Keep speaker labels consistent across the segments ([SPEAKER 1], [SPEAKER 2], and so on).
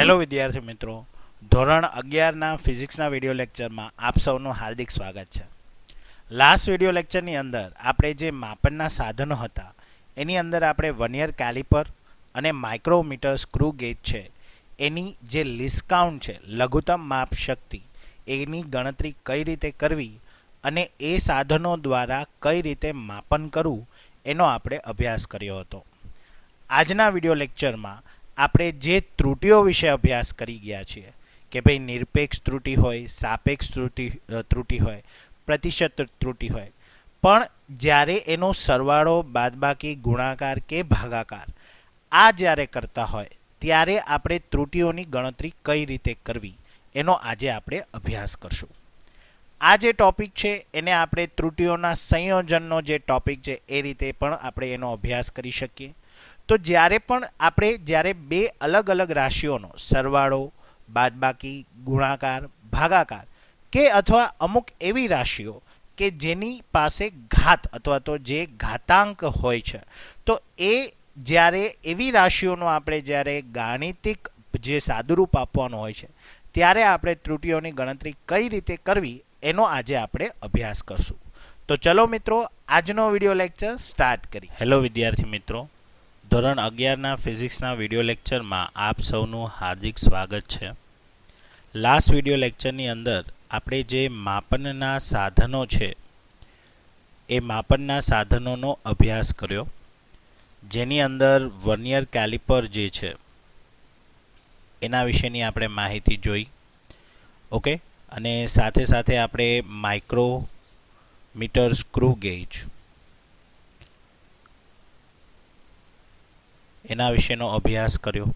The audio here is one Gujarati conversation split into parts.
[SPEAKER 1] હેલો વિદ્યાર્થી મિત્રો, ધોરણ 11ના ફિઝિક્સના વિડિયો લેક્ચરમાં આપ સૌનું હાર્દિક સ્વાગત છે. લાસ્ટ વિડિયો લેક્ચરની અંદર આપણે જે માપનના સાધનો હતા એની અંદર આપણે વર્નિયર કેલિપર અને માઇક્રોમીટર સ્ક્રૂ ગેજ છે એની જે લીસ્ટ કાઉન્ટ છે, લઘુત્તમ માપ શક્તિ, એની ગણતરી કઈ રીતે કરવી અને એ સાધનો દ્વારા કઈ રીતે માપન કરવું એનો આપણે અભ્યાસ કર્યો હતો. આજના વિડિયો લેક્ચરમાં આપણે જે ત્રુટિઓ વિશે અભ્યાસ કરી ગયા છીએ કે ભાઈ નિરપેક્ષ ત્રુટિ હોય, સાપેક્ષ ત્રુટિ હોય, પ્રતિશત ત્રુટિ હોય, પણ જ્યારે એનો સરવાળો, બાદબાકી, ગુણાકાર કે ભાગાકાર આ જ્યારે કરતા હોય ત્યારે આપણે ત્રુટિઓની ગણતરી કઈ રીતે કરવી એનો આજે આપણે અભ્યાસ કરશું. આ જે ટોપિક છે એને આપણે ત્રુટિઓના સંયોજનનો જે ટોપિક છે એ રીતે પણ આપણે એનો અભ્યાસ કરી શકીએ. તો જ્યારે પણ આપણે બે અલગ અલગ રાશિઓનો સરવાળો, બાદબાકી, ગુણાકાર, ભાગાકાર કે અથવા અમુક એવી રાશિઓ કે જેની પાસે ઘાત અથવા તો જે ઘાતાંક હોય છે, તો એ જ્યારે એવી રાશિઓનો આપણે જ્યારે ગાણિતિક જે સાદુરૂપ આપવાનું હોય છે ત્યારે આપણે ત્રુટિઓની ગણતરી કઈ રીતે કરવી એનો આજે આપણે અભ્યાસ કરશું. તો ચલો મિત્રો, આજનો વિડિયો લેક્ચર સ્ટાર્ટ કરી. હેલો વિદ્યાર્થી મિત્રો, ધોરણ 11ના ફિઝિક્સના વિડિયો લેક્ચરમાં આપ સૌનું હાર્દિક સ્વાગત છે. લાસ્ટ વિડિયો લેક્ચરની અંદર આપણે જે માપનના સાધનો છે એ માપનના સાધનોનો અભ્યાસ કર્યો, જેની અંદર વર્નિયર કેલિપર જે છે એના વિશેની આપણે માહિતી જોઈ. ઓકે, અને સાથે સાથે આપણે માઇક્રોમીટર સ્ક્રૂ ગેજ એના વિશેનો અભ્યાસ કર્યો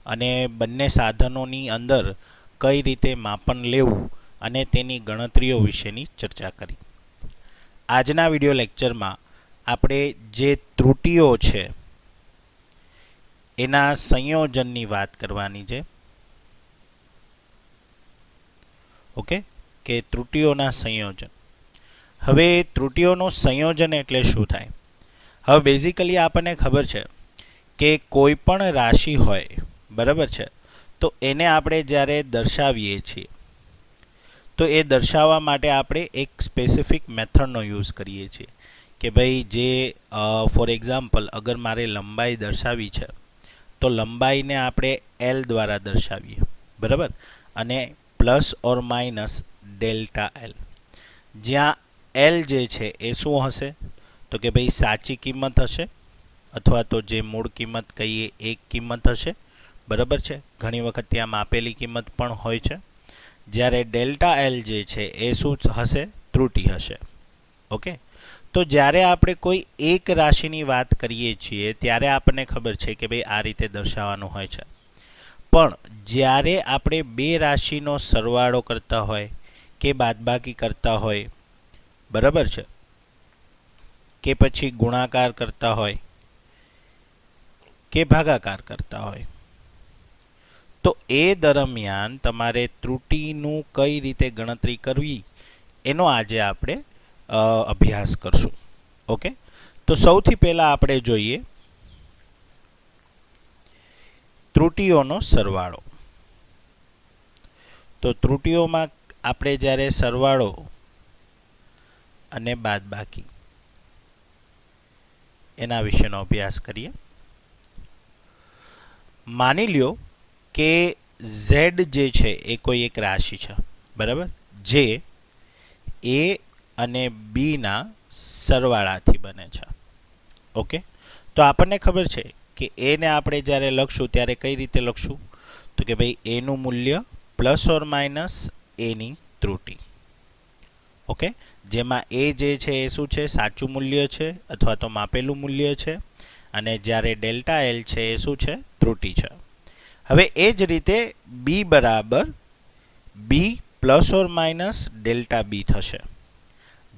[SPEAKER 1] અને બંને સાધનોની અંદર કઈ રીતે માપન લેવું અને તેની ગણતરીઓ વિશેની ચર્ચા કરી. આજના વિડિયો લેક્ચરમાં આપણે જે ત્રુટિઓ છે એના સંયોજનની વાત કરવાની છે. ઓકે, કે ત્રુટિઓના સંયોજન. હવે ત્રુટિઓનું સંયોજન એટલે શું થાય? હવે બેઝિકલી આપણને ખબર છે કે કોઈ પણ રાશિ હોય, બરાબર છે, તો એને આપણે જ્યારે દર્શાવીએ છીએ તો એ દર્શાવવા માટે આપણે એક સ્પેસિફિક મેથડનો યુઝ કરીએ છીએ કે ભાઈ જે ફોર એક્ઝામ્પલ અગર મારે લંબાઈ દર્શાવી છે તો લંબાઈને આપણે એલ દ્વારા દર્શાવીએ, બરાબર, અને plus or minus delta L, જ્યાં એલ જે છે એ શું હશે તો કે ભાઈ સાચી કિંમત હશે અથવા તો જે મૂળ કિંમત કહીએ એ કિંમત હશે, બરાબર છે. ઘણી વખત ત્યાં માપેલી કિંમત પણ હોય છે. જ્યારે ડેલ્ટા એલ જે છે એ શું હશે? ત્રુટિ હશે. ઓકે, તો જ્યારે આપણે કોઈ એક રાશિની વાત કરીએ છીએ ત્યારે આપણને ખબર છે કે ભાઈ આ રીતે દર્શાવવાનું હોય છે. પણ જ્યારે આપણે બે રાશિનો સરવાળો કરતા હોય કે બાદબાકી કરતા હોય, બરાબર છે, કે પછી ગુણાકાર કરતા હોય કે ભાગાકાર કરતા હોય, તો એ દરમિયાન તમારે ત્રુટિનું કઈ રીતે ગણતરી કરવી એનો આજે આપણે અભ્યાસ કરશું. ઓકે, તો સૌથી પહેલાં આપણે જોઈએ ત્રુટિઓનો સરવાળો. તો ત્રુટિઓમાં આપણે જ્યારે સરવાળો અને બાદબાકી એના વિશેનો અભ્યાસ કરીએ. માની લ્યો કે ઝેડ જે છે એ કોઈ એક રાશિ છે, બરાબર, જે એ અને બીના સરવાળાથી બને છે. ઓકે, તો આપણને ખબર છે કે એને આપણે જ્યારે લખશું ત્યારે કઈ રીતે લખશું તો કે ભાઈ એનું મૂલ્ય પ્લસ ઓર માઇનસ એની ત્રુટિ. ઓકે, જેમાં એ જે છે એ શું છે? સાચું મૂલ્ય છે અથવા તો માપેલું મૂલ્ય છે, અને જ્યારે ડેલ્ટા એલ છે એ શું છે? ત્રુટિ છે. હવે એ જ રીતે બી બરાબર B plus or minus delta B થશે,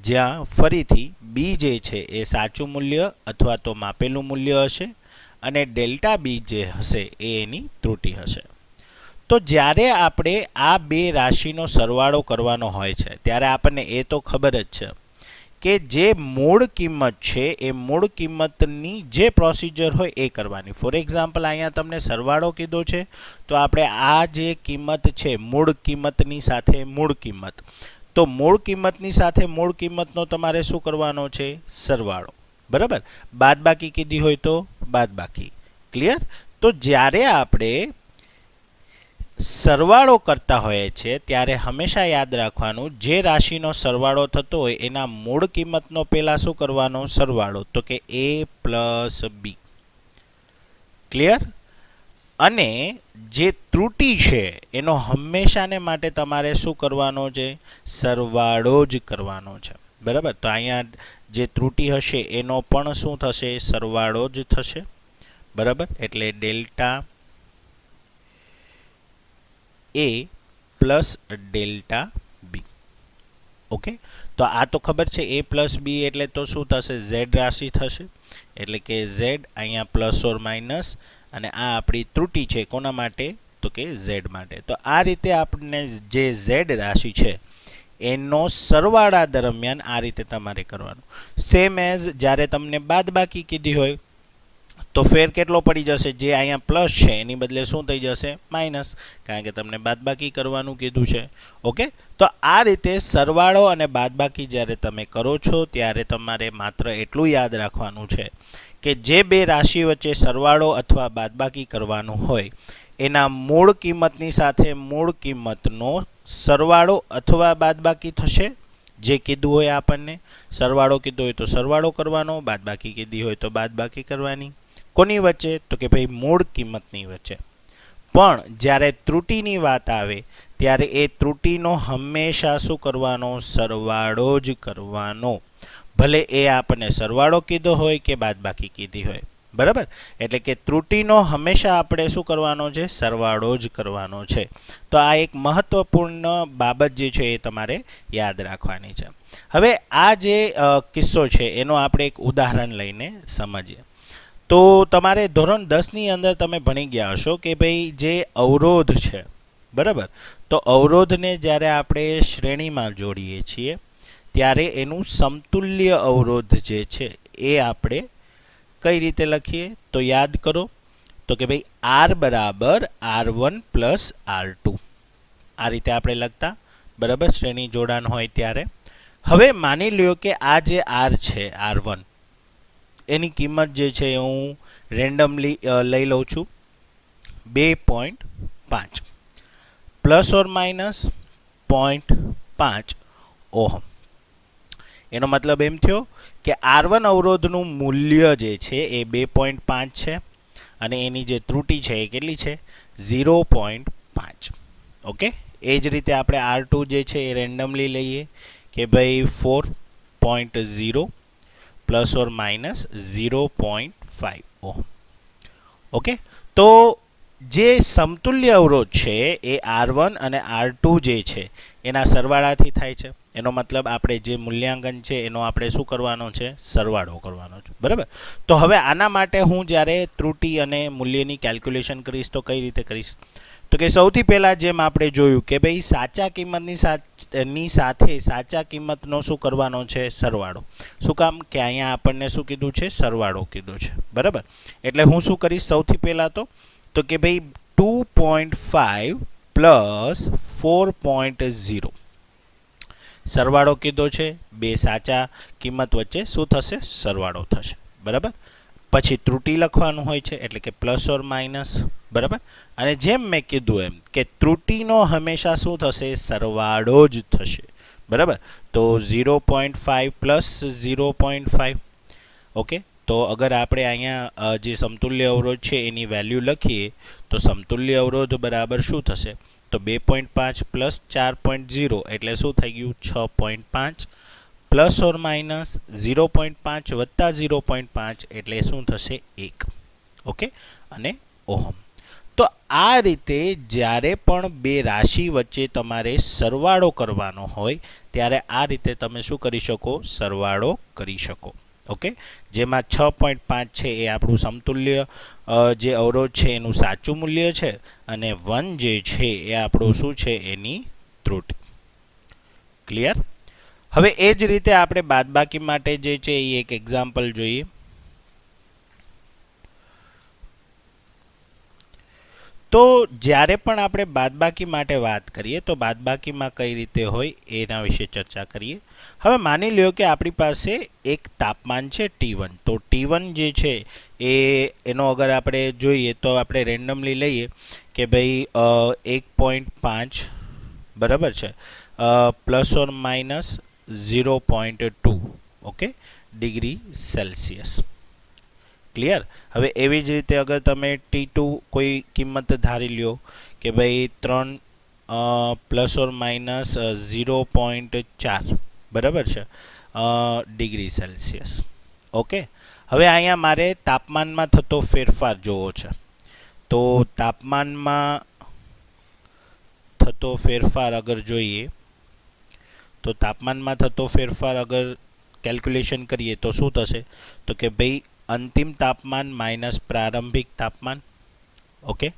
[SPEAKER 1] જ્યાં ફરીથી બી જે છે એ સાચું મૂલ્ય અથવા તો માપેલું મૂલ્ય હશે અને ડેલ્ટા બી જે હશે એ એની ત્રુટિ હશે. તો જ્યારે આપણે આ બે રાશિનો સરવાળો કરવાનો હોય છે ત્યારે આપણને એ તો ખબર જ છે કે જે મૂળ કિંમત છે એ મૂળ કિંમતની જે પ્રોસિજર હોય એ કરવાની. ફોર એક્ઝામ્પલ અહીંયા તમને સરવાળો કીધો છે તો આપણે આ જે કિંમત છે મૂળ કિંમતની સાથે મૂળ કિંમત, તો મૂળ કિંમતની સાથે મૂળ કિંમતનો તમારે શું કરવાનો છે? સરવાળો. બરાબર. બાદબાકી કીધી હોય તો બાદબાકી. ક્લિયર? તો જ્યારે આપણે સરવાળો કરતા હોઈએ છીએ ત્યારે હંમેશા યાદ રાખવાનું જે રાશિનો સરવાળો થતો હોય એના મૂળ કિંમતનો પહેલા શું કરવાનો? સરવાળો. તો કે a પ્લસ b. ક્લિયર? અને જે ત્રુટિ છે એનો હંમેશાને માટે તમારે શું કરવાનો છે? સરવાળો જ કરવાનો છે. બરાબર. તો અહીંયા જે ત્રુટિ હશે એનો પણ શું થશે? સરવાળો જ થશે. બરાબર. એટલે delta a plus delta b. Okay. તો આ તો ખબર છે a પ્લસ b એટલે તો શું થશે? z રાશિ થશે. એટલે કે z અહીંયા પ્લસ ઓર માઇનસ, અને આ આપણી ત્રુટિ છે કોના માટે? તો કે z માટે. તો આ રીતે આપણને જે z રાશિ છે એનો સરવાળા દરમિયાન આ રીતે તમારે કરવાનું. સેમ એઝ જ્યારે તમને બાદબાકી કીધી હોય તો ફેર કેટલો પડી જશે? જે અહીંયા પ્લસ છે એની બદલે શું થઈ જશે? માઇનસ, કારણ કે તમને બાદબાકી કરવાનું કીધું છે. ઓકે. તો આ રીતે સરવાળો અને બાદબાકી જ્યારે તમે કરો છો ત્યારે તમારે માત્ર એટલું યાદ રાખવાનું છે કે જે બે રાશિ વચ્ચે સરવાળો અથવા બાદબાકી કરવાનું હોય એના મૂળ કિંમતની સાથે મૂળ કિંમતનો સરવાળો અથવા બાદબાકી થશે. જે કીધું હોય આપણને સરવાળો કીધો હોય તો સરવાળો કરવાનો, બાદબાકી કીધી હોય તો બાદબાકી કરવાની. કોની વચ્ચે? તો કે ભાઈ મૂળ કિંમતની વચ્ચે. પણ જ્યારે ત્રુટિની વાત આવે ત્યારે એ ત્રુટિનો હંમેશા શું કરવાનો? સરવાળો જ કરવાનો. ભલે એ આપણને સરવાળો કીધો હોય કે બાદબાકી કીધી હોય. બરાબર. એટલે કે ત્રુટિનો હંમેશા આપણે શું કરવાનો છે? સરવાળો જ કરવાનો છે. તો આ એક મહત્વપૂર્ણ બાબત જે છે એ તમારે યાદ રાખવાની છે. હવે આ જે કિસ્સો છે એનો આપણે એક ઉદાહરણ લઈને સમજીએ. તો તમારે ધોરણ 10ની અંદર તમે ભણી ગયા હશો કે ભાઈ જે અવરોધ છે, બરાબર, તો અવરોધને જ્યારે આપણે શ્રેણીમાં જોડીએ છીએ ત્યારે એનું સમતુલ્ય અવરોધ જે છે એ આપણે કઈ રીતે લખીએ? તો યાદ કરો તો કે ભાઈ R બરાબર R1 પ્લસ R2. આ રીતે આપણે લખતા. બરાબર. શ્રેણી જોડાણ હોય ત્યારે. હવે માની લ્યો કે આ જે R છે R1 એની કિંમત જે છે હું રેન્ડમલી લઈ લઉં છું 2.5 પ્લસ ઓર માઇનસ 0.5 ઓહમ. એનો મતલબ એમ થયો કે R1 અવરોધનું મૂલ્ય જે છે એ 2.5 છે અને એની જે ત્રુટિ છે એ કેટલી છે? 0.5. ઓકે. એ જ રીતે આપણે R2 જે છે એ રેન્ડમલી લઈએ કે ભાઈ 4.0 plus or minus 0.5 ohm. Okay. તો જે સમતુલ્ય અવરોધ છે એ R1 અને R2 જે છે એના સરવાળાથી થાય છે. એનો મતલબ આપણે જે મૂલ્યાંકન છે એનો આપણે શું કરવાનો છે? સરવાળો કરવાનો છે. બરાબર. તો હવે આના માટે હું જ્યારે ત્રુટિ અને મૂલ્યની કેલ્ક્યુલેશન કરીશ તો કઈ રીતે કરીશ? તો કે સૌથી પહેલાં જેમ આપણે જોયું કે ભાઈ સાચા કિંમતની સાથે સાચા કિંમતનો શું કરવાનો છે? સરવાળો. શું કામ? કે અહીંયા આપણને શું કીધું છે? સરવાળો કીધું છે. બરાબર. એટલે હું શું કરીશ સૌથી પહેલાં? તો કે ભાઈ 2.5 પ્લસ 4.0 સરવાળો કીધો છે. બે સાચા કિંમત વચ્ચે શું થશે? સરવાળો થશે. બરાબર. પછી ત્રુટિ લખવાનું હોય છે એટલે કે પ્લસ ઓર માઇનસ. બરાબર. અને જેમ મેં કીધું એમ કે ત્રુટિનો હંમેશા શું થશે? સરવાળો જ થશે. બરાબર. તો 0.5 પ્લસ 0.5. ઓકે. તો અગર આપણે અહીંયા જે સમતુલ્ય અવરોધ છે એની વેલ્યુ લખીએ તો સમતુલ્ય અવરોધ બરાબર શું થશે? તો 2.5 પ્લસ 4.0 એટલે શું થઈ ગયું? 6.5 પ્લસ ઓર માઇનસ 0.5 વત્તા 0.5 એટલે શું થશે? 1. ઓકે. અને ઓહમ. તો આ રીતે જ્યારે પણ બે રાશિ વચ્ચે તમારે સરવાળો કરવાનો હોય ત્યારે આ રીતે તમે શું કરી શકો? સરવાળો કરી શકો. ઓકે. જેમાં 6.5 છે એ આપણું સમતુલ્ય જે અવરોધ છે એનું સાચું મૂલ્ય છે અને 1 જે છે એ આપણું શું છે? એની ત્રુટિ. ક્લિયર? હવે એ જ રીતે આપણે બાદબાકી માટે જે છે એ એક એક્ઝામ્પલ જોઈએ. તો જ્યારે પણ આપણે બાદબાકી માટે વાત કરીએ તો બાદબાકીમાં કઈ રીતે હોય એના વિશે ચર્ચા કરીએ. હવે માની લ્યો કે આપણી પાસે એક તાપમાન છે T1. તો T1 જે છે એનો અગર આપણે જોઈએ તો આપણે રેન્ડમલી લઈએ કે ભાઈ 1.5 બરાબર છે plus or minus 0.2 okay degree Celsius. Clear. હવે એવી જ રીતે અગર તમે T2 કોઈ કિંમત ધારી લ્યો કે ભાઈ 3 પ્લસ ઓર માઇનસ 0.4 બરાબર છે ડિગ્રી સેલ્સિયસ. ઓકે. હવે અહીંયા મારે તાપમાનમાં થતો ફેરફાર જોવો છે. તો તાપમાનમાં થતો ફેરફાર અગર જોઈએ તો તાપમાનમાં થતો ફેરફાર અગર કેલ્ક્યુલેશન કરીએ તો શું થશે તો કે ભાઈ અંતિમ તાપમાન માઇનસ પ્રારંભિક તાપમાન. ઓકે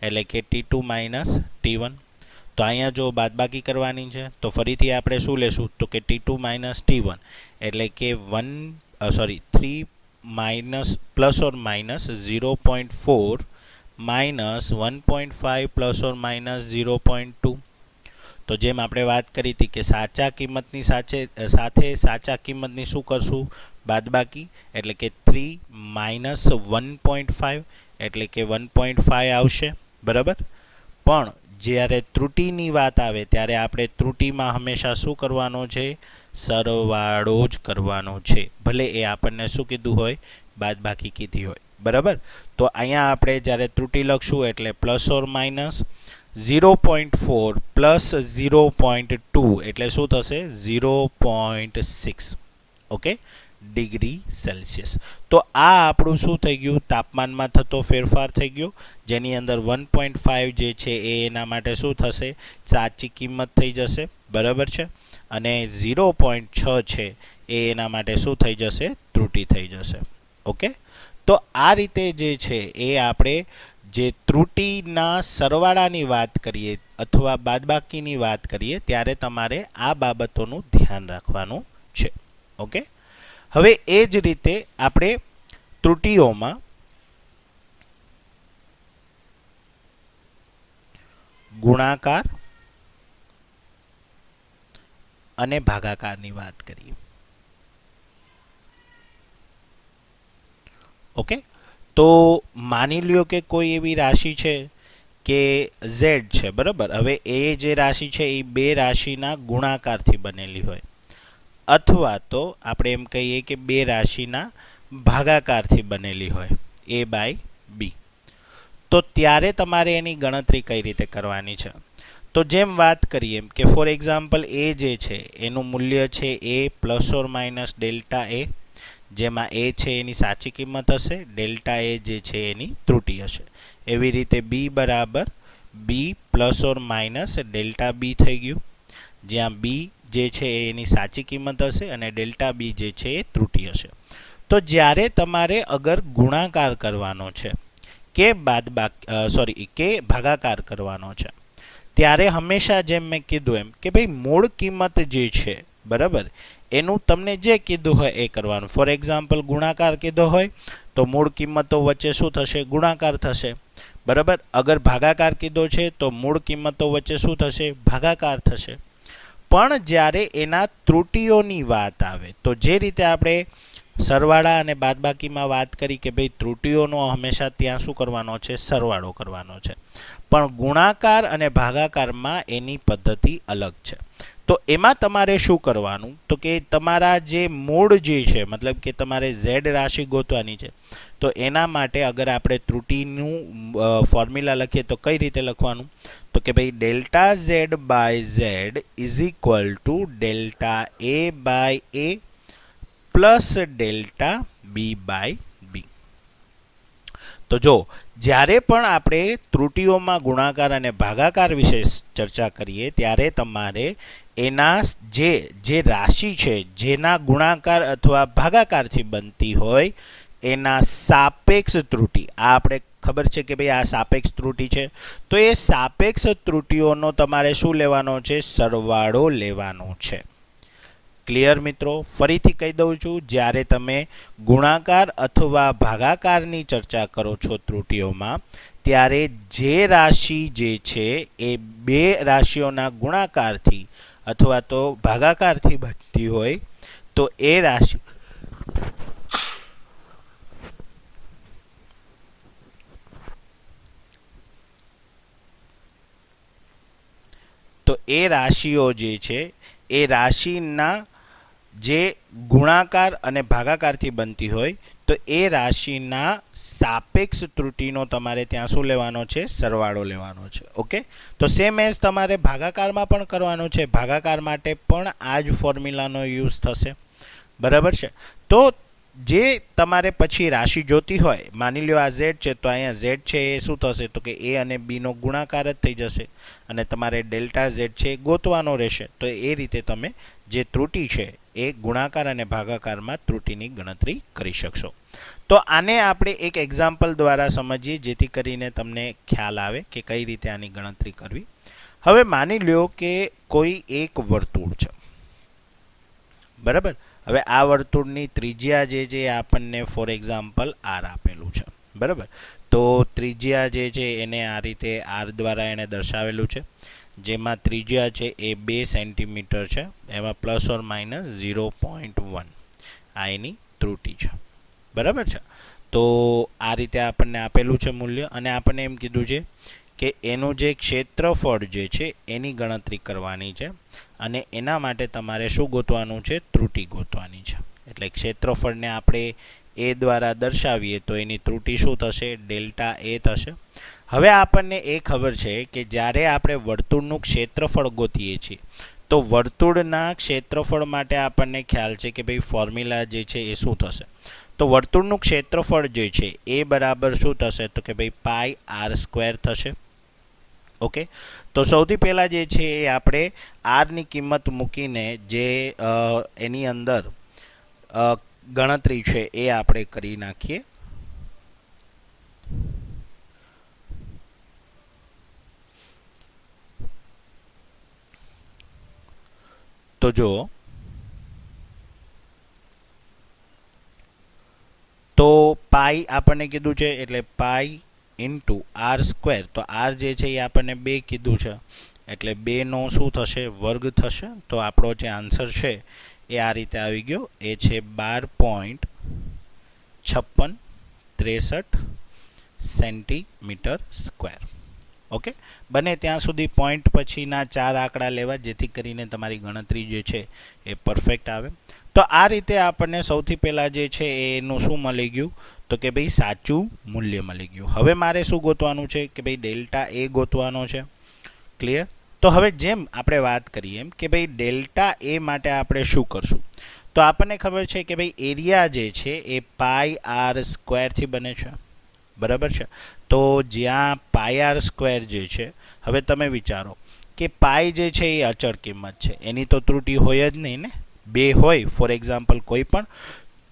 [SPEAKER 1] એટલે કે T2 માઇનસ T1. તો અહીંયા જો બાદબાકી કરવાની છે તો ફરીથી આપણે શું લેશું તો કે T2 માઇનસ T1 એટલે કે 3 minus plus or minus 0.4 minus 1.5 plus or minus 0.2. તો જેમ આપણે વાત કરી હતી કે સાચા કિંમતની સાથે સાચા કિંમતની શું કરશું બાદબાકી એટલે કે 3 માઇનસ 1.5 એટલે કે 1.5 આવશે બરાબર. પણ જ્યારે ત્રુટિની વાત આવે ત્યારે આપણે ત્રુટિમાં હંમેશા શું કરવાનો છે સરવાળો જ કરવાનો છે ભલે એ આપણને શું કીધું હોય બાદબાકી કીધી હોય બરાબર. તો અહીંયા આપણે જ્યારે ત્રુટિ લખશું એટલે પ્લસ ઓર માઇનસ 0.4 પ્લસ 0.2 એટલે શું થશે 0.6 ઓકે ડિગ્રી સેલ્સિયસ. તો આ આપણું શું થઈ ગયું તાપમાનમાં થતો ફેરફાર થઈ ગયો જેની અંદર 1.5 જે છે એ એના માટે શું થશે સાચી કિંમત થઈ જશે બરાબર છે અને 0.6 છે એ એના માટે શું થઈ જશે ત્રુટિ થઈ જશે. ઓકે. તો આ રીતે જે છે એ આપણે જે ત્રુટિના સરવાળાની વાત કરીએ અથવા બાદબાકીની વાત કરીએ ત્યારે તમારે આ બાબતોનું ધ્યાન રાખવાનું છે. ઓકે. હવે એ જ રીતે આપણે ત્રુટિઓમાં ગુણાકાર અને ભાગાકારની વાત કરીએ. ઓકે. તો માની લ્યો કે કોઈ એવી રાશિ છે કે Z છે બરાબર. હવે એ જે રાશિ છે એ બે રાશિના ગુણાકારથી બનેલી હોય અથવા તો આપણે એમ કહીએ કે બે રાશિના ભાગાકારથી બનેલી હોય A/B. તો ત્યારે તમારે એની ગણતરી કઈ રીતે કરવાની છે તો જેમ વાત કરીએ એમ કે ફોર એક્ઝામ્પલ A જે છે એનું મૂલ્ય છે A plus or minus delta A જેમાં A છે એની સાચી કિંમત હશે ડેલ્ટા A જે છે એની ત્રુટિ હશે. એવી રીતે B બરાબર B plus or minus delta B થઈ ગયું જ્યાં B જે છે એની સાચી કિંમત હશે અને ડેલ્ટા B જે છે એ ત્રુટિ હશે. તો જ્યારે તમારે અગર ગુણાકાર કરવાનો છે કે કે ભાગાકાર કરવાનો છે ત્યારે હંમેશા જેમ મેં કીધું એમ કે ભાઈ મૂળ કિંમત જે છે બરાબર એનું તમને જે કીધું હોય એ કરવાનું. ફોર એક્ઝામ્પલ ગુણાકાર કીધો હોય તો મૂળ કિંમતો વચ્ચે શું થશે ગુણાકાર થશે બરાબર. અગર ભાગાકાર કીધો છે તો મૂળ કિંમતો વચ્ચે શું થશે ભાગાકાર થશે. પણ જ્યારે એના ત્રુટિઓની વાત આવે તો જે રીતે આપણે સરવાળા અને બાદબાકીમાં વાત કરી કે ભાઈ ત્રુટિઓનો હંમેશા ત્યાં શું કરવાનો છે સરવાળો કરવાનો છે પણ ગુણાકાર અને ભાગાકારમાં એની પદ્ધતિ અલગ છે. તો એમાં તમારે શું કરવાનું તો કે તમારા જે મૂળ જે છે મતલબ કે તમારે Z રાશિ ગોતવાની છે તો એના માટે અગર આપણે ત્રુટિનું ફોર્મ્યુલા લખીએ તો કઈ રીતે લખવાનું તો કે ભાઈ delta Z by Z is equal to delta A by A plus delta B by B. તો જો જ્યારે પણ આપણે ત્રુટિઓમાં ગુણાકાર અને ભાગાકાર વિશે ચર્ચા કરીએ ત્યારે તમારે એના જે રાશિ છે જેના ગુણાકાર અથવા ભાગાકારથી બનતી હોય એના સાપેક્ષ ત્રુટિ આ આપણે ખબર છે કે ભાઈ આ સાપેક્ષ ત્રુટિ છે તો એ સાપેક્ષ ત્રુટિઓનો તમારે શું લેવાનો છે સરવાળો લેવાનો છે. ક્લિયર મિત્રો? ફરીથી કહી દઉં છું, જ્યારે તમે ગુણાકાર અથવા ભાગાકારની ચર્ચા કરો છો ત્રુટીઓમાં, ત્યારે જે રાશિ જે છે એ બે રાશિઓના ગુણાકારથી અથવા તો ભાગાકારથી બનતી હોય તો એ રાશિ રાશિઓ જે છે એ રાશિના જે ગુણાકાર અને ભાગાકારથી બનતી હોય તો એ રાશિના સાપેક્ષ ત્રુટીનો તમારે ત્યાં શું લેવાનો છે? સરવાળો લેવાનો છે. ઓકે, તો સેમ એઝ તમારે ભાગાકારમાં પણ કરવાનો છે. ભાગાકાર માટે પણ આ જ ફોર્મ્યુલાનો યુઝ થશે. બરાબર છે? તો જે તમારે પછી રાશિ જોતી હોય, માની લો આ ઝેડ છે, તો અહીંયા ઝેડ છે એ શું થશે? તો કે એ અને બીનો ગુણાકાર જ થઈ જશે અને તમારે ડેલ્ટા ઝેડ છે એ ગોતવાનો રહેશે. તો એ રીતે તમે જે ત્રુટી છે એ ગુણાકાર અને ભાગાકારમાં ત્રુટીની ગણતરી કરી શકશો. તો આને આપણે એક એક્ઝામ્પલ દ્વારા સમજીએ જેથી કરીને તમને ખ્યાલ આવે કે કઈ રીતે આની ગણતરી કરવી. હવે માની લો કે કોઈ એક વર્તુળ છે. બરાબર? હવે આ વર્તુળની ત્રિજ્યા જે છે આપણને ફોર એક્ઝામ્પલ આર આપેલું છે. બરાબર? તો ત્રિજ્યા જે છે એને આ રીતે આર દ્વારા એને દર્શાવેલું છે, જેમાં ત્રિજ્યા છે એ 2 સેન્ટીમીટર છે, એમાં પ્લસ ઓર માઇનસ 0.1 આ એની ત્રુટી છે. બરાબર છે? તો આ રીતે આપણને આપેલું છે મૂલ્ય, અને આપણને એમ કીધું છે કે એનું જે ક્ષેત્રફળ જે છે એની ગણતરી કરવાની છે, અને એના માટે તમારે શું ગોતવાનું છે? ત્રુટી ગોતવાની છે. એટલે ક્ષેત્રફળને આપણે એ દ્વારા દર્શાવીએ તો એની ત્રુટી શું થશે? ડેલ્ટા એ થશે. હવે આપણને એ ખબર છે કે જ્યારે આપણે વર્તુળનું ક્ષેત્રફળ ગોતીએ છીએ તો વર્તુળના ક્ષેત્રફળ માટે આપણને ખ્યાલ છે કે ભાઈ ફોર્મ્યુલા જે છે એ શું થશે? તો વર્તુળનું ક્ષેત્રફળ જે છે એ બરાબર શું થશે? તો કે ભાઈ પાઈ આર સ્ક્વેર થશે. ઓકે, તો સૌથી પહેલાં જે છે એ આપણે આરની કિંમત મૂકીને જે એની અંદર ગણતરી છે એ આપણે કરી નાખીએ. તો જો તો પાઈ આપણને કીધું છે એટલે પાઈ ઇન્ટુ આર સ્ક્વેર. તો આર જે છે એ આપણને 2 કીધું છે એટલે 2નો શું થશે? વર્ગ થશે. તો આપણો જે આન્સર છે એ આ રીતે આવી ગયો. એ છે 12.5663 સેન્ટીમીટર સ્ક્વેર. ઓકે, બને ત્યાં સુધી પોઈન્ટ પછીના 4 આંકડા લેવા જેથી કરીને તમારી ગણતરી જે છે એ પરફેક્ટ આવે. તો આ રીતે આપણને સૌથી પહેલાં જે છે એનું શું મળી ગયું? તો કે ભાઈ સાચું મૂલ્ય મળી ગયું. હવે મારે શું ગોતવાનું છે? કે ભાઈ ડેલ્ટા એ ગોતવાનો છે. ક્લિયર? તો હવે જેમ આપણે વાત કરીએ એમ કે ભાઈ ડેલ્ટા એ માટે આપણે શું કરશું? તો આપણને ખબર છે કે ભાઈ એરિયા જે છે એ પાઈ આર સ્ક્વેરથી બને છે. બરાબર છે? તો જ્યાં પાઈ આર સ્ક્વેર જે છે, હવે તમે વિચારો કે પાઈ જે છે એ અચળ કિંમત છે, એની તો ત્રુટી હોય જ નહીં ને. 2 હોય ફોર એક્ઝામ્પલ, કોઈ પણ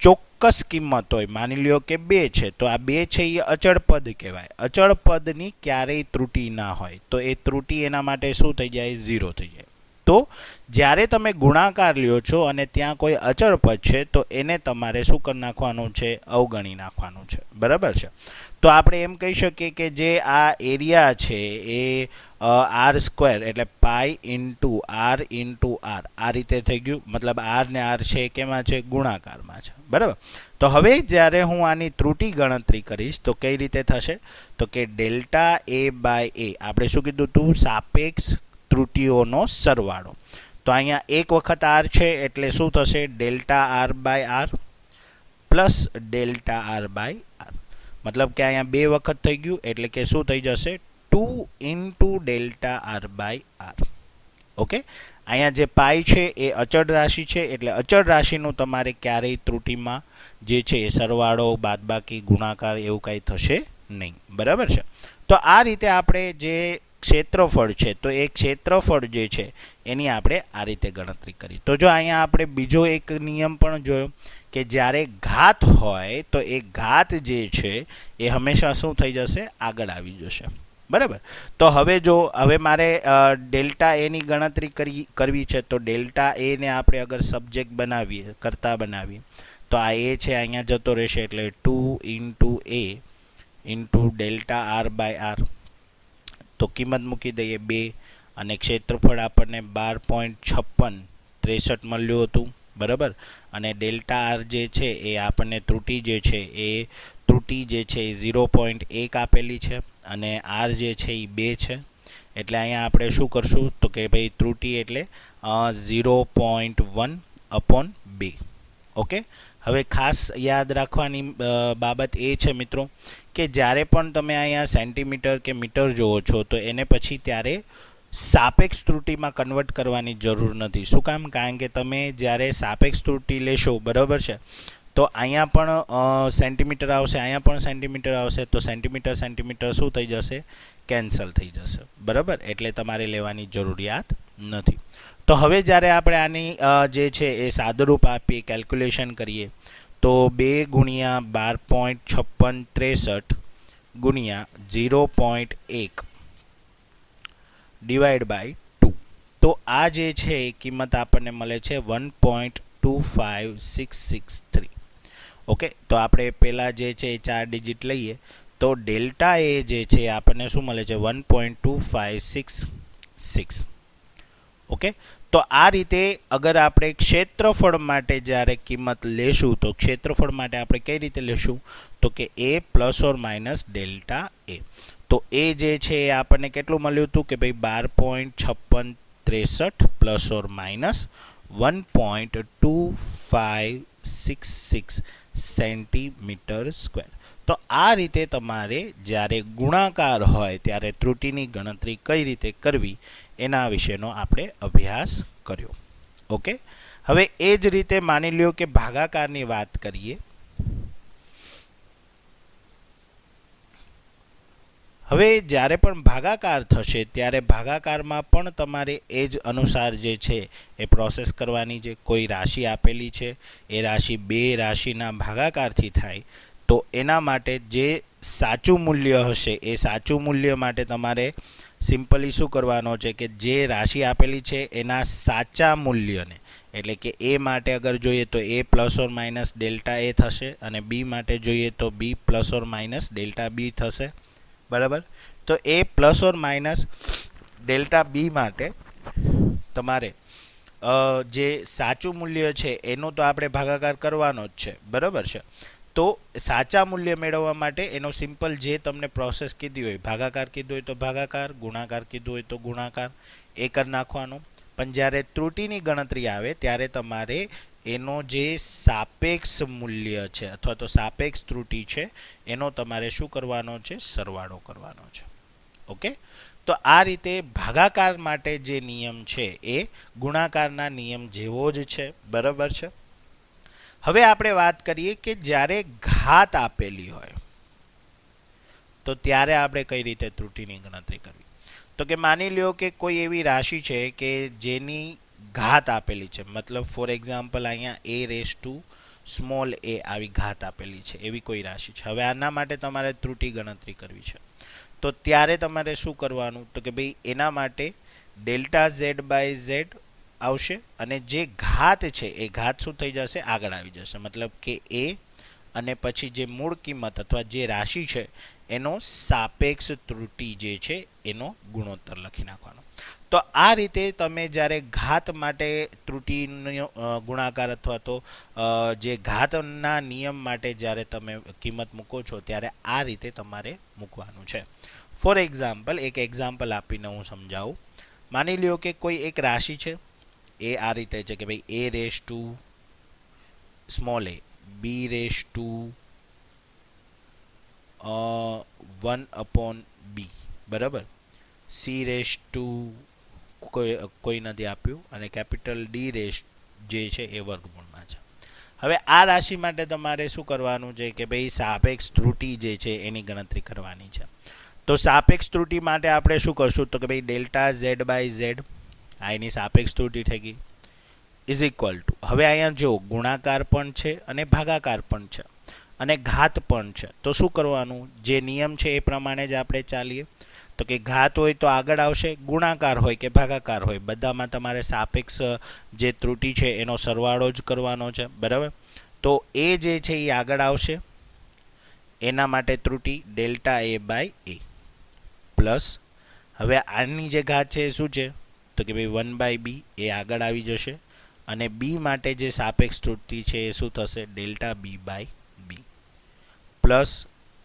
[SPEAKER 1] ચોક્કસ કિંમત હોય, માની લ્યો કે 2 છે, તો આ 2 છે એ અચળ પદ કહેવાય. અચળ પદની ક્યારેય ત્રુટી ના હોય, તો એ ત્રુટી એના માટે શું થઈ જાય? 0 થઈ જાય. તો જ્યારે તમે ગુણાકાર લ્યો છો અને ત્યાં કોઈ અચળ પદ છે તો એને તમારે શું કરી નાખવાનું છે? અવગણી નાખવાનું છે. બરાબર છે? તો આપણે એમ કહી શકીએ કે જે આ એરિયા છે એ આર સ્ક્વેર એટલે પાઈ ઇન્ટુ આર આ રીતે થઈ ગયું. મતલબ આર ને આર છે કેમાં છે? ગુણાકારમાં છે. બરાબર? તો હવે જ્યારે હું આની ત્રુટી ગણતરી કરીશ તો કઈ રીતે થશે? તો કે ડેલ્ટા એ બાય એ, આપણે શું કીધું હતું? સાપેક્ષ ત્રુટીઓનો સરવાળો. તો અહીંયા એક વખત આર છે એટલે શું થશે? Delta R by R plus delta R by R. મતલબ કે અહીંયા 2 વખત થઈ ગયું એટલે કે શું થઈ જશે? 2 into delta R by R. Okay, અહીંયા જે પાઈ છે એ અચળ રાશિ છે એટલે અચળ રાશિનું તમારે ક્યારેય ત્રુટીમાં જે છે એ સરવાળો, બાદબાકી, ગુણાકાર એવું કાંઈ થશે નહીં. બરાબર છે? તો આ રીતે આપણે જે ક્ષેત્રફળ છે તો એ ક્ષેત્રફળ જે છે એની આપણે આ રીતે ગણતરી કરી. તો જો અહીંયા આપણે બીજો એક નિયમ પણ જોયો કે જ્યારે ઘાત હોય તો એ ઘાત જે છે એ હંમેશા શું થઈ જશે? આગળ આવી જશે. બરાબર. તો હવે જો હવે મારે ડેલ્ટા એની ગણતરી કરવી છે, તો ડેલ્ટા એને આપણે અગર સબ્જેક્ટ બનાવીએ, કરતા બનાવીએ, તો આ એ છે અહીંયા જતો રહેશે, એટલે 2 into A into delta R by R. તો કિંમત મૂકી દઈએ 2, અને ક્ષેત્રફળ આપણને 12.5663 મળ્યું હતું. બરાબર. અને ડેલ્ટા આર જે છે એ આપણને ત્રુટિ જે છે એ 0.1 આપેલી છે, અને આર જે છે એ 2 છે. એટલે અહીંયા આપણે શું કરશું, તો કે ભાઈ ત્રુટિ એટલે 0.1/2. ઓકે. હવે ખાસ યાદ રાખવાની બાબત એ છે મિત્રો કે જ્યારે પણ તમે અહીંયા સેન્ટીમીટર કે મીટર જોવો છો, તો એને પછી ત્યારે સાપેક્ષ ત્રુટિમાં કન્વર્ટ કરવાની જરૂર નથી. શું કામ? કારણ કે તમે જ્યારે સાપેક્ષ ત્રુટિ લેશો, બરાબર છે, તો અહીંયા પણ સેન્ટીમીટર આવશે, અહીંયા પણ સેન્ટીમીટર આવશે, તો સેન્ટીમીટર શું થઈ જશે? કેન્સલ થઈ જશે. બરાબર. એટલે તમારે લેવાની જરૂરિયાત નથી. તો હવે જ્યારે આપણે આની જે છે એ સાદુરૂપ આપીએ, કેલ્ક્યુલેશન કરીએ, તો 2 ગુણ્યા 12.5663 ગુણ્યા 0.1 ડિવાઈડ બાય 2. તો આ જે છે એ કિંમત આપણને મળે છે 1.25663. ઓકે. તો આપણે પહેલાં જે છે એ 4 ડિજિટ લઈએ, તો ડેલ્ટા એ જે છે આપણને શું મળે છે? 1.2566. ઓકે. તો આ રીતે અગર આપણે ક્ષેત્રફળ માટે જ્યારે કિંમત લેશું, તો ક્ષેત્રફળ માટે આપણે કઈ રીતે લેશું? તો કે એ પ્લસ ઓર માઇનસ ડેલ્ટા એ. તો એ જે છે એ આપણને કેટલું મળ્યું હતું કે ભાઈ 12.5663 plus or minus 1.2566 centimetre square. તો આ રીતે તમારે જ્યારે ગુણાકાર હોય ત્યારે ત્રુટિની ગણતરી કઈ રીતે કરવી એના વિશેનો આપણે અભ્યાસ કર્યો. ઓકે. હવે એ જ રીતે માની લ્યો કે ભાગાકારની વાત કરીએ. હવે જ્યારે પણ ભાગાકાર થશે ત્યારે ભાગાકારમાં પણ તમારે એ જ અનુસાર જે છે એ પ્રોસેસ કરવાની છે. કોઈ રાશિ આપેલી છે, એ રાશિ 2 રાશિના ભાગાકારથી થાય, તો એના માટે જે સાચું મૂલ્ય હશે એ સાચું મૂલ્ય માટે તમારે સિમ્પલી શું કરવાનો છે કે જે રાશિ આપેલી છે એના સાચા મૂલ્યને, એટલે કે એ માટે અગર જોઈએ તો A plus or minus delta A થશે, અને બી માટે જોઈએ તો B plus or minus delta B થશે. બરાબર. તો A plus or minus delta B માટે તમારે જે સાચું મૂલ્ય છે એનો તો આપણે ભાગાકાર કરવાનો જ છે. બરાબર છે. તો સાચા મૂલ્ય મેળવવા માટે એનો સિમ્પલ જે તમને પ્રોસેસ કીધી હોય, ભાગાકાર કીધું હોય તો ભાગાકાર, ગુણાકાર કીધું હોય તો ગુણાકાર, એ કરી નાખવાનો. પણ જ્યારે ત્રુટિની ગણતરી આવે ત્યારે તમારે એનો જે સાપેક્ષ મૂલ્ય છે અથવા તો સાપેક્ષ ત્રુટિ છે એનો તમારે શું કરવાનો છે? સરવાળો કરવાનો છે. ઓકે. તો આ રીતે ભાગાકાર માટે જે નિયમ છે એ ગુણાકારના નિયમ જેવો જ છે. બરાબર છે. હવે આપણે વાત કરીએ કે જ્યારે ઘાત આપેલી હોય તો ત્યારે આપણે કઈ રીતે ત્રુટિની ગણતરી કરવી. તો કે માની લ્યો કે કોઈ એવી રાશિ છે કે જેની ઘાત આપેલી છે, મતલબ ફોર એક્ઝામ્પલ અહીંયા a આવી ઘાત આપેલી છે, એવી કોઈ રાશિ છે. હવે આના માટે તમારે ત્રુટિ ગણતરી કરવી છે, તો ત્યારે તમારે શું કરવાનું? તો કે ભાઈ એના માટે ડેલ્ટા ઝેડ બાય ઝેડ આવશે, અને જે ઘાત છે એ ઘાત શું થઈ જશે? આગળ આવી જશે. મતલબ કે એ અને પછી જે મૂળ કિંમત અથવા જે રાશિ છે એનો સાપેક્ષ ત્રુટિ જે છે એનો ગુણોત્તર લખી નાખવાનો. તો આ રીતે તમે જ્યારે ઘાત માટે ત્રુટિનો ગુણાકાર અથવા તો જે ઘાતના નિયમ માટે જ્યારે તમે કિંમત મૂકો છો ત્યારે આ રીતે તમારે મૂકવાનું છે. ફોર એક્ઝામ્પલ, એક એક્ઝામ્પલ આપીને હું સમજાવું. માની લ્યો કે કોઈ એક રાશિ છે, એ આ રીતે છે કે ભાઈ a raise to small a, b raise to 1/b, બરાબર, c રેસ ટુ કોઈ નથી આપ્યું, અને કેપિટલ ડી રેસ જે છે એ વર્ગમૂળમાં છે. હવે આ રાશિ માટે તમારે શું કરવાનું છે કે ભાઈ સાપેક્ષ ત્રુટિ જે છે એની ગણતરી કરવાની છે. તો સાપેક્ષ ત્રુટિ માટે આપણે શું કરશું? તો કે ભાઈ ડેલ્ટા ઝેડ બાય ઝેડ, આ એની સાપેક્ષ ત્રુટિ થઈ ગઈ, ઇઝ ઇક્વલ ટુ, હવે અહીંયા જો ગુણાકાર પણ છે અને ભાગાકાર પણ છે અને ઘાત પણ છે. તો શું કરવાનું? જે નિયમ છે એ પ્રમાણે જ આપણે ચાલીએ. તો તો કે ઘાત હોય તો આગળ આવશે, ગુણાકાર હોય કે ભાગાકાર હોય બધામાં તમારે સાપેક્ષ જે ત્રુટિ છે એનો સરવાળો જ કરવાનો છે, બરાબર. તો એ જે છે એ આગળ આવશે, એના માટે ત્રુટિ delta A by A plus હવે આની જે ઘાત છે એ શું છે તો કે ભાઈ 1/b એ આગળ આવી જશે અને બી માટે જે સાપેક્ષ ત્રુટિ છે એ શું થશે delta B by B plus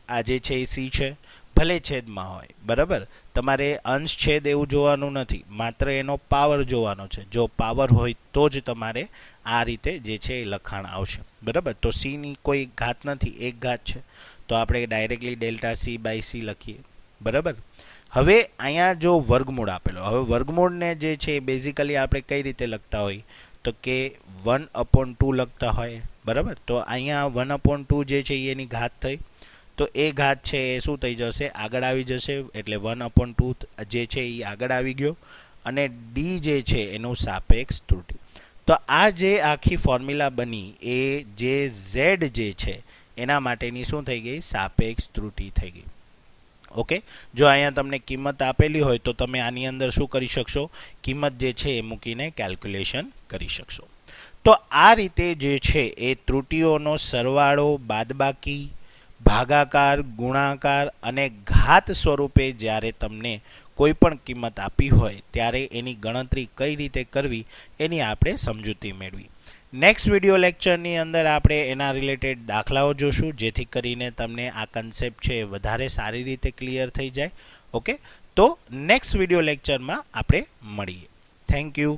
[SPEAKER 1] આ જે છે એ સી છે, ભલે છેદમાં હોય, બરાબર. તમારે અંશ છેદ એવું જોવાનું નથી, માત્ર એનો પાવર જોવાનો છે. જો પાવર હોય તો જ તમારે આ રીતે જે છે એ લખાણ આવશે, બરાબર. તો સીની કોઈ ઘાત નથી, એક ઘાત છે, તો આપણે directly delta C by C લખીએ, બરાબર. હવે અહીંયા જો વર્ગમૂળ આપેલો, હવે વર્ગમૂળને જે છે બેઝિકલી આપણે કઈ રીતે લખતા હોય તો કે 1/2 લખતા હોય, બરાબર. તો અહીંયા 1/2 જે છે એની ઘાત થઈ, તો એ ઘાત છે એ શું થઈ જશે આગળ આવી જશે, એટલે 1/2 જે છે એ આગળ આવી ગયો અને ડી જે છે એનું સાપેક્ષ ત્રુટિ. તો આ જે આખી ફોર્મ્યુલા બની એ જે ઝેડ જે છે એના માટેની શું થઈ ગઈ સાપેક્ષ ત્રુટિ થઈ ગઈ. ઓકે, જો અહીંયા તમને કિંમત આપેલી હોય તો તમે આની અંદર શું કરી શકશો, કિંમત જે છે એ મૂકીને કેલ્ક્યુલેશન કરી શકશો. તો આ રીતે જે છે એ ત્રુટિઓનો સરવાળો, બાદબાકી, ભાગાકાર, ગુણાકાર અને ઘાત સ્વરૂપે જ્યારે તમને કોઈ પણ કિંમત આપી હોય ત્યારે એની ગણતરી કઈ રીતે કરવી એની આપણે સમજૂતી મેળવી. નેક્સ્ટ વિડીયો લેક્ચરની અંદર આપણે એના રિલેટેડ દાખલાઓ જોશું, જેથી કરીને તમને આ કન્સેપ્ટ છે વધારે સારી રીતે ક્લિયર થઈ જાય. ઓકે, તો નેક્સ્ટ વિડીયો લેક્ચરમાં આપણે મળીએ. Thank you.